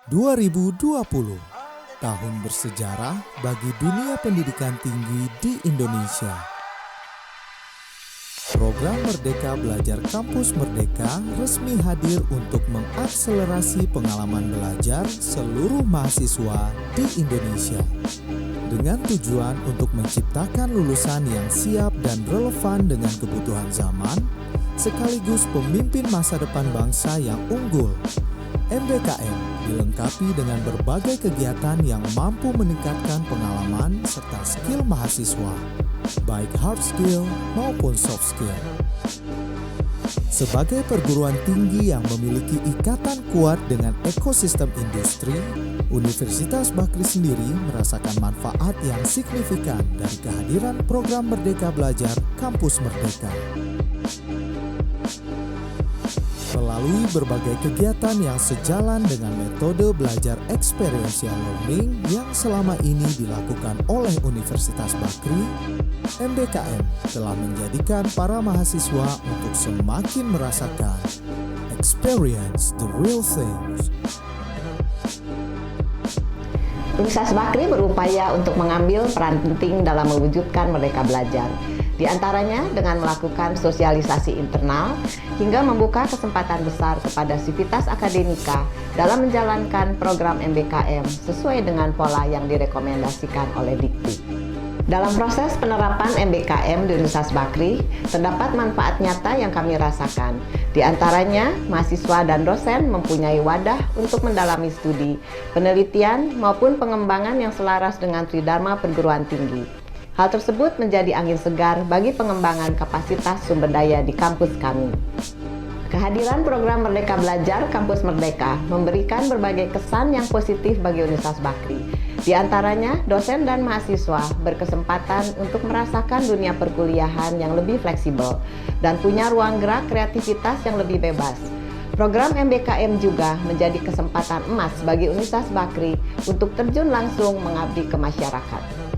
2020, tahun bersejarah bagi dunia pendidikan tinggi di Indonesia. Program Merdeka Belajar Kampus Merdeka resmi hadir untuk mengakselerasi pengalaman belajar seluruh mahasiswa di Indonesia. Dengan tujuan untuk menciptakan lulusan yang siap dan relevan dengan kebutuhan zaman, sekaligus pemimpin masa depan bangsa yang unggul. MBKM dilengkapi dengan berbagai kegiatan yang mampu meningkatkan pengalaman serta skill mahasiswa, baik hard skill maupun soft skill. Sebagai perguruan tinggi yang memiliki ikatan kuat dengan ekosistem industri, Universitas Bakri sendiri merasakan manfaat yang signifikan dari kehadiran program Merdeka Belajar Kampus Merdeka. Melalui berbagai kegiatan yang sejalan dengan metode belajar experiential learning yang selama ini dilakukan oleh Universitas Bakri, MBKM telah menjadikan para mahasiswa untuk semakin merasakan experience the real things. Universitas Bakri berupaya untuk mengambil peran penting dalam mewujudkan Merdeka Belajar. Di antaranya dengan melakukan sosialisasi internal hingga membuka kesempatan besar kepada sivitas akademika dalam menjalankan program MBKM sesuai dengan pola yang direkomendasikan oleh Dikti. Dalam proses penerapan MBKM di Universitas Bakri, terdapat manfaat nyata yang kami rasakan. Di antaranya, mahasiswa dan dosen mempunyai wadah untuk mendalami studi, penelitian, maupun pengembangan yang selaras dengan Tridharma perguruan tinggi. Hal tersebut menjadi angin segar bagi pengembangan kapasitas sumber daya di kampus kami. Kehadiran program Merdeka Belajar Kampus Merdeka memberikan berbagai kesan yang positif bagi Universitas Bakri. Di antaranya, dosen dan mahasiswa berkesempatan untuk merasakan dunia perkuliahan yang lebih fleksibel dan punya ruang gerak kreativitas yang lebih bebas. Program MBKM juga menjadi kesempatan emas bagi Universitas Bakri untuk terjun langsung mengabdi ke masyarakat.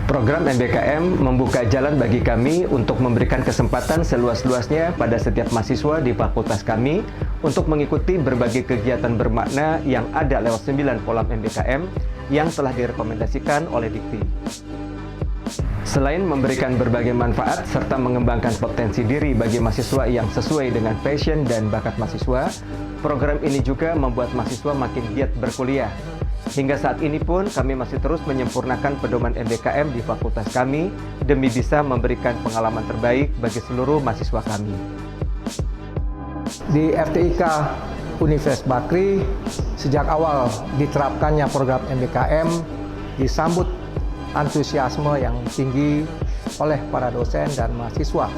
Program MBKM membuka jalan bagi kami untuk memberikan kesempatan seluas-luasnya pada setiap mahasiswa di fakultas kami untuk mengikuti berbagai kegiatan bermakna yang ada lewat 9 pola MBKM yang telah direkomendasikan oleh Dikti. Selain memberikan berbagai manfaat serta mengembangkan potensi diri bagi mahasiswa yang sesuai dengan passion dan bakat mahasiswa, program ini juga membuat mahasiswa makin giat berkuliah. Hingga saat ini pun kami masih terus menyempurnakan pedoman MBKM di fakultas kami demi bisa memberikan pengalaman terbaik bagi seluruh mahasiswa kami. Di FTIK Universitas Bakri, sejak awal diterapkannya program MBKM disambut antusiasme yang tinggi oleh para dosen dan mahasiswa,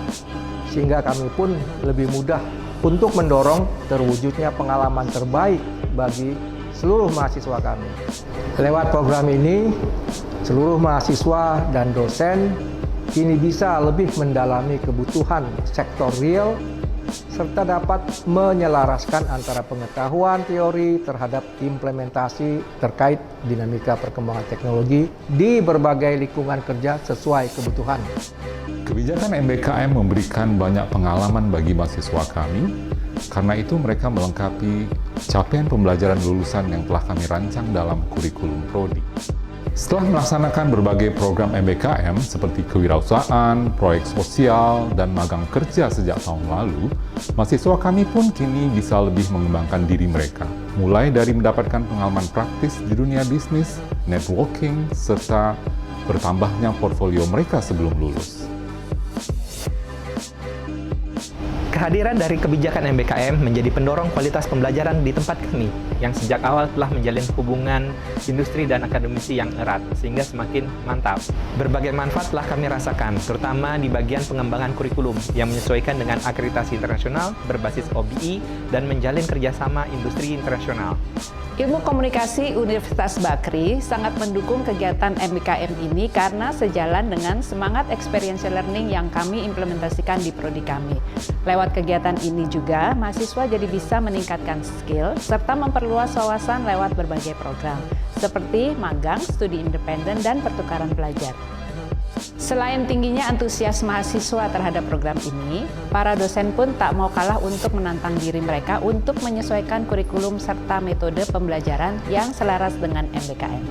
sehingga kami pun lebih mudah untuk mendorong terwujudnya pengalaman terbaik bagi seluruh mahasiswa kami. Lewat program ini, seluruh mahasiswa dan dosen kini bisa lebih mendalami kebutuhan sektor real serta dapat menyelaraskan antara pengetahuan teori terhadap implementasi terkait dinamika perkembangan teknologi di berbagai lingkungan kerja sesuai kebutuhan. Kebijakan MBKM memberikan banyak pengalaman bagi mahasiswa kami. Karena itu mereka melengkapi capaian pembelajaran lulusan yang telah kami rancang dalam kurikulum prodi. Setelah melaksanakan berbagai program MBKM seperti kewirausahaan, proyek sosial, dan magang kerja sejak tahun lalu, mahasiswa kami pun kini bisa lebih mengembangkan diri mereka, mulai dari mendapatkan pengalaman praktis di dunia bisnis, networking, serta bertambahnya portfolio mereka sebelum lulus. Kehadiran dari kebijakan MBKM menjadi pendorong kualitas pembelajaran di tempat kami yang sejak awal telah menjalin hubungan industri dan akademisi yang erat sehingga semakin mantap. Berbagai manfaat telah kami rasakan, terutama di bagian pengembangan kurikulum yang menyesuaikan dengan akreditasi internasional berbasis OBI dan menjalin kerjasama industri internasional. Ilmu Komunikasi Universitas Bakri sangat mendukung kegiatan MBKM ini karena sejalan dengan semangat experiential learning yang kami implementasikan di prodi kami. Lewat kegiatan ini juga, mahasiswa jadi bisa meningkatkan skill serta memperluas wawasan lewat berbagai program, seperti magang, studi independen, dan pertukaran pelajar. Selain tingginya antusias mahasiswa terhadap program ini, para dosen pun tak mau kalah untuk menantang diri mereka untuk menyesuaikan kurikulum serta metode pembelajaran yang selaras dengan MBKM.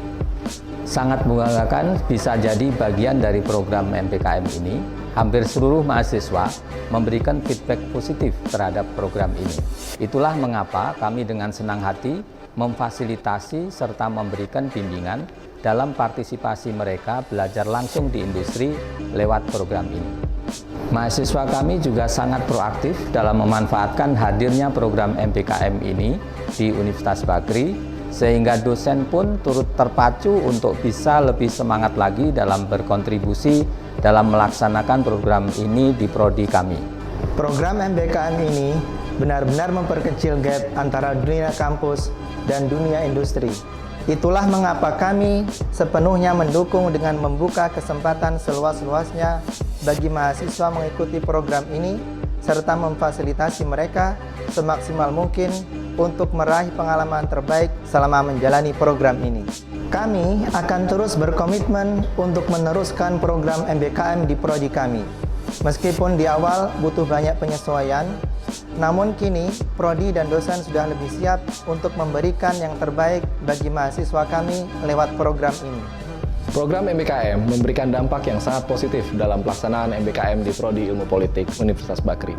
Sangat membanggakan bisa jadi bagian dari program MBKM ini. Hampir seluruh mahasiswa memberikan feedback positif terhadap program ini. Itulah mengapa kami dengan senang hati memfasilitasi serta memberikan bimbingan dalam partisipasi mereka belajar langsung di industri lewat program ini. Mahasiswa kami juga sangat proaktif dalam memanfaatkan hadirnya program MBKM ini di Universitas Bakri, sehingga dosen pun turut terpacu untuk bisa lebih semangat lagi dalam berkontribusi dalam melaksanakan program ini di prodi kami. Program MBKM ini benar-benar memperkecil gap antara dunia kampus dan dunia industri. Itulah mengapa kami sepenuhnya mendukung dengan membuka kesempatan seluas-luasnya bagi mahasiswa mengikuti program ini serta memfasilitasi mereka semaksimal mungkin untuk meraih pengalaman terbaik selama menjalani program ini. Kami akan terus berkomitmen untuk meneruskan program MBKM di prodi kami. Meskipun di awal butuh banyak penyesuaian, namun kini prodi dan dosen sudah lebih siap untuk memberikan yang terbaik bagi mahasiswa kami lewat program ini. Program MBKM memberikan dampak yang sangat positif dalam pelaksanaan MBKM di Prodi Ilmu Politik Universitas Bakri.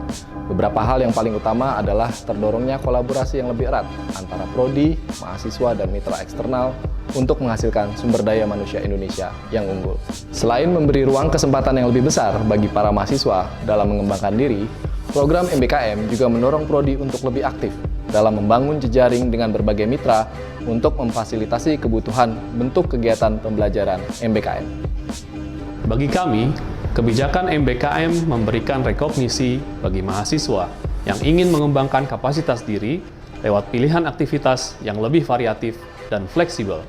Beberapa hal yang paling utama adalah terdorongnya kolaborasi yang lebih erat antara prodi, mahasiswa, dan mitra eksternal untuk menghasilkan sumber daya manusia Indonesia yang unggul. Selain memberi ruang kesempatan yang lebih besar bagi para mahasiswa dalam mengembangkan diri, program MBKM juga mendorong prodi untuk lebih aktif dalam membangun jejaring dengan berbagai mitra untuk memfasilitasi kebutuhan bentuk kegiatan pembelajaran MBKM. Bagi kami, kebijakan MBKM memberikan rekognisi bagi mahasiswa yang ingin mengembangkan kapasitas diri lewat pilihan aktivitas yang lebih variatif dan fleksibel.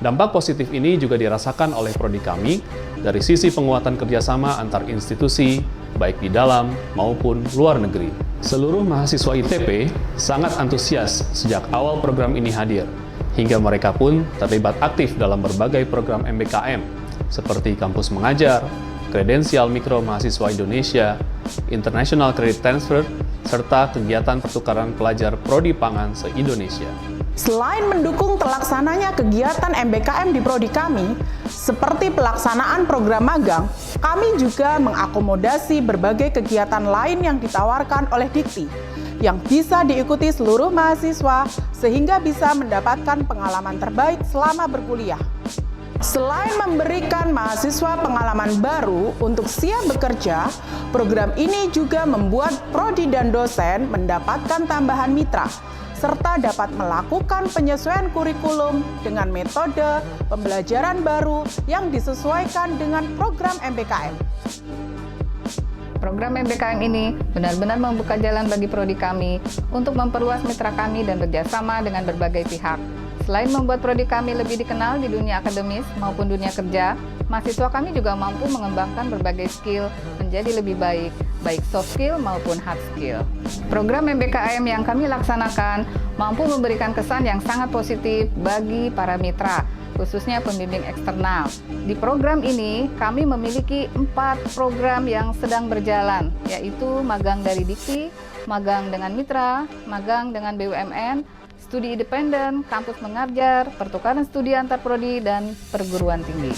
Dampak positif ini juga dirasakan oleh prodi kami dari sisi penguatan kerjasama antar institusi, baik di dalam maupun luar negeri. Seluruh mahasiswa ITP sangat antusias sejak awal program ini hadir, hingga mereka pun terlibat aktif dalam berbagai program MBKM, seperti Kampus Mengajar, Kredensial Mikro Mahasiswa Indonesia, International Credit Transfer, serta kegiatan pertukaran pelajar Prodi Pangan se-Indonesia. Selain mendukung terlaksananya kegiatan MBKM di prodi kami, seperti pelaksanaan program magang, kami juga mengakomodasi berbagai kegiatan lain yang ditawarkan oleh Dikti, yang bisa diikuti seluruh mahasiswa sehingga bisa mendapatkan pengalaman terbaik selama berkuliah. Selain memberikan mahasiswa pengalaman baru untuk siap bekerja, program ini juga membuat prodi dan dosen mendapatkan tambahan mitra, serta dapat melakukan penyesuaian kurikulum dengan metode pembelajaran baru yang disesuaikan dengan program MBKM. Program MBKM ini benar-benar membuka jalan bagi prodi kami untuk memperluas mitra kami dan bekerjasama dengan berbagai pihak. Selain membuat prodi kami lebih dikenal di dunia akademis maupun dunia kerja, mahasiswa kami juga mampu mengembangkan berbagai skill menjadi lebih baik soft skill maupun hard skill. Program MBKM yang kami laksanakan mampu memberikan kesan yang sangat positif bagi para mitra, khususnya pembimbing eksternal. Di program ini, kami memiliki 4 program yang sedang berjalan, yaitu magang dari Dikti, magang dengan mitra, magang dengan BUMN, studi independen, kampus mengajar, pertukaran studi antar prodi, dan perguruan tinggi.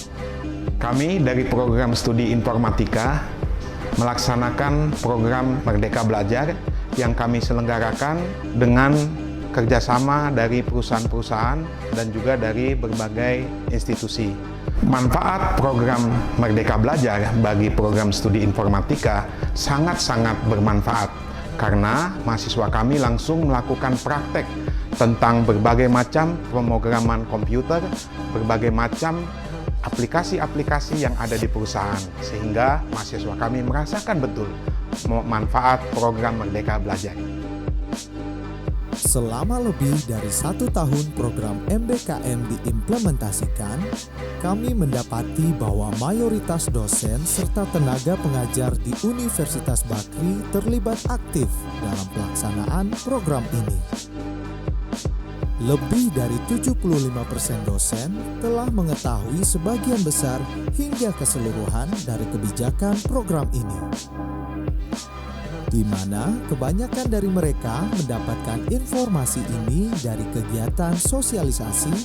Kami dari program studi informatika melaksanakan program Merdeka Belajar yang kami selenggarakan dengan kerjasama dari perusahaan-perusahaan dan juga dari berbagai institusi. Manfaat program Merdeka Belajar bagi program studi informatika sangat-sangat bermanfaat karena mahasiswa kami langsung melakukan praktek tentang berbagai macam pemrograman komputer, berbagai macam aplikasi-aplikasi yang ada di perusahaan, sehingga mahasiswa kami merasakan betul manfaat program Merdeka Belajar. Selama lebih dari 1 tahun program MBKM diimplementasikan, kami mendapati bahwa mayoritas dosen serta tenaga pengajar di Universitas Bakri terlibat aktif dalam pelaksanaan program ini. Lebih dari 75% dosen telah mengetahui sebagian besar hingga keseluruhan dari kebijakan program ini, di mana kebanyakan dari mereka mendapatkan informasi ini dari kegiatan sosialisasi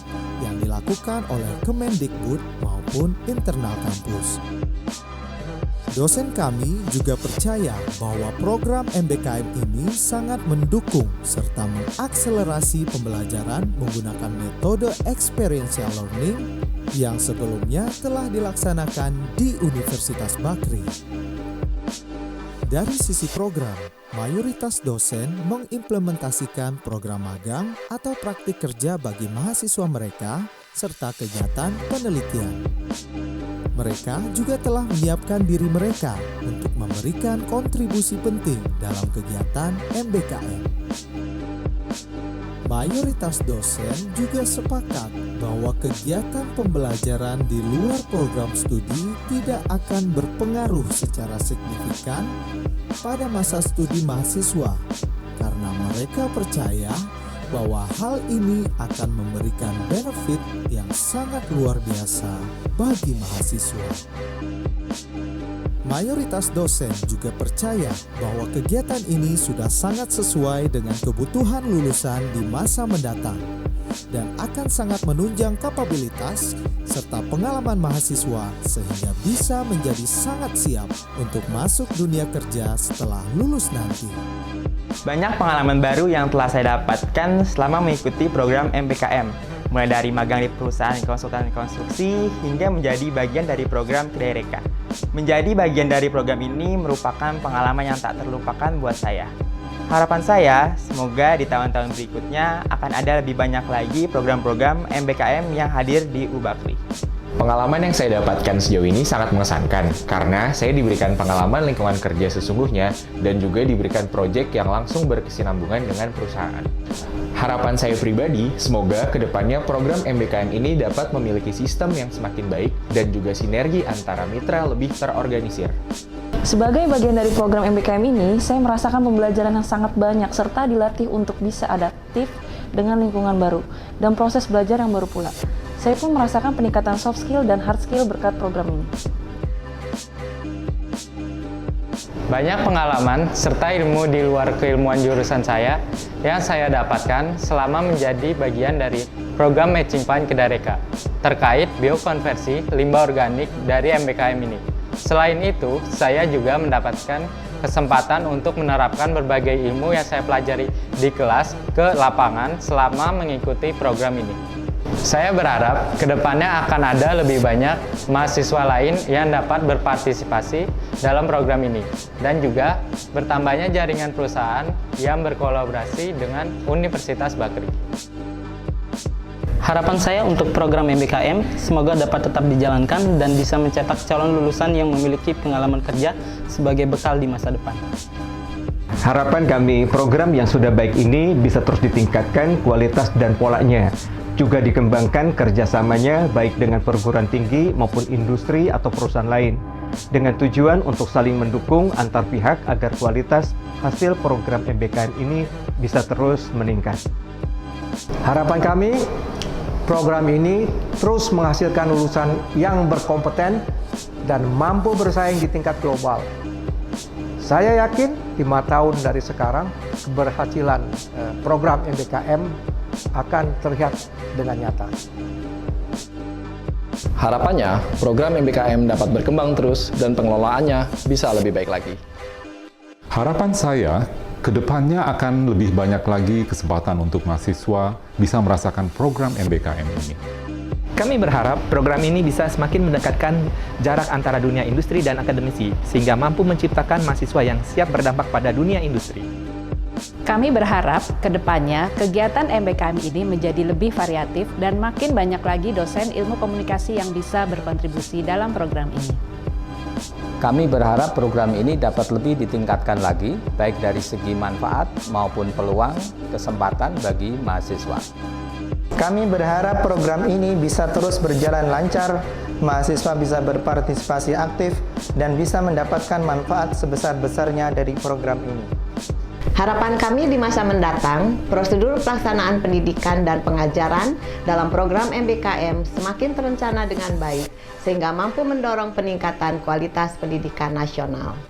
yang dilakukan oleh Kemendikbud maupun internal kampus. Dosen kami juga percaya bahwa program MBKM ini sangat mendukung serta mengakselerasi pembelajaran menggunakan metode experiential learning yang sebelumnya telah dilaksanakan di Universitas Bakri. Dari sisi program, mayoritas dosen mengimplementasikan program magang atau praktik kerja bagi mahasiswa mereka serta kegiatan penelitian. Mereka juga telah menyiapkan diri mereka untuk memberikan kontribusi penting dalam kegiatan MBKM. Mayoritas dosen juga sepakat bahwa kegiatan pembelajaran di luar program studi tidak akan berpengaruh secara signifikan pada masa studi mahasiswa, karena mereka percaya bahwa hal ini akan memberikan benefit yang sangat luar biasa bagi mahasiswa. Mayoritas dosen juga percaya bahwa kegiatan ini sudah sangat sesuai dengan kebutuhan lulusan di masa mendatang dan akan sangat menunjang kapabilitas serta pengalaman mahasiswa sehingga bisa menjadi sangat siap untuk masuk dunia kerja setelah lulus nanti. Banyak pengalaman baru yang telah saya dapatkan selama mengikuti program MBKM, mulai dari magang di perusahaan konsultan konstruksi hingga menjadi bagian dari program Kedereka. Menjadi bagian dari program ini merupakan pengalaman yang tak terlupakan buat saya. Harapan saya, semoga di tahun-tahun berikutnya akan ada lebih banyak lagi program-program MBKM yang hadir di Ubakri. Pengalaman yang saya dapatkan sejauh ini sangat mengesankan karena saya diberikan pengalaman lingkungan kerja sesungguhnya dan juga diberikan proyek yang langsung berkesinambungan dengan perusahaan. Harapan saya pribadi, semoga kedepannya program MBKM ini dapat memiliki sistem yang semakin baik dan juga sinergi antara mitra lebih terorganisir. Sebagai bagian dari program MBKM ini, saya merasakan pembelajaran yang sangat banyak serta dilatih untuk bisa adaptif dengan lingkungan baru dan proses belajar yang baru pula. Saya pun merasakan peningkatan soft skill dan hard skill berkat program ini. Banyak pengalaman serta ilmu di luar keilmuan jurusan saya yang saya dapatkan selama menjadi bagian dari program Matching Point Kedereka terkait biokonversi limbah organik dari MBKM ini. Selain itu, saya juga mendapatkan kesempatan untuk menerapkan berbagai ilmu yang saya pelajari di kelas ke lapangan selama mengikuti program ini. Saya berharap kedepannya akan ada lebih banyak mahasiswa lain yang dapat berpartisipasi dalam program ini dan juga bertambahnya jaringan perusahaan yang berkolaborasi dengan Universitas Bakri. Harapan saya untuk program MBKM semoga dapat tetap dijalankan dan bisa mencetak calon lulusan yang memiliki pengalaman kerja sebagai bekal di masa depan. Harapan kami, program yang sudah baik ini bisa terus ditingkatkan kualitas dan polanya. Juga dikembangkan kerjasamanya baik dengan perguruan tinggi maupun industri atau perusahaan lain. Dengan tujuan untuk saling mendukung antar pihak agar kualitas hasil program MBKM ini bisa terus meningkat. Harapan kami, program ini terus menghasilkan lulusan yang berkompeten dan mampu bersaing di tingkat global. Saya yakin 5 tahun dari sekarang keberhasilan program MBKM akan terlihat dengan nyata. Harapannya, program MBKM dapat berkembang terus dan pengelolaannya bisa lebih baik lagi. Harapan saya, kedepannya akan lebih banyak lagi kesempatan untuk mahasiswa bisa merasakan program MBKM ini. Kami berharap program ini bisa semakin mendekatkan jarak antara dunia industri dan akademisi, sehingga mampu menciptakan mahasiswa yang siap berdampak pada dunia industri. Kami berharap kedepannya kegiatan MBKM ini menjadi lebih variatif dan makin banyak lagi dosen ilmu komunikasi yang bisa berkontribusi dalam program ini. Kami berharap program ini dapat lebih ditingkatkan lagi, baik dari segi manfaat maupun peluang kesempatan bagi mahasiswa. Kami berharap program ini bisa terus berjalan lancar, mahasiswa bisa berpartisipasi aktif, dan bisa mendapatkan manfaat sebesar-besarnya dari program ini. Harapan kami di masa mendatang, prosedur pelaksanaan pendidikan dan pengajaran dalam program MBKM semakin terencana dengan baik, sehingga mampu mendorong peningkatan kualitas pendidikan nasional.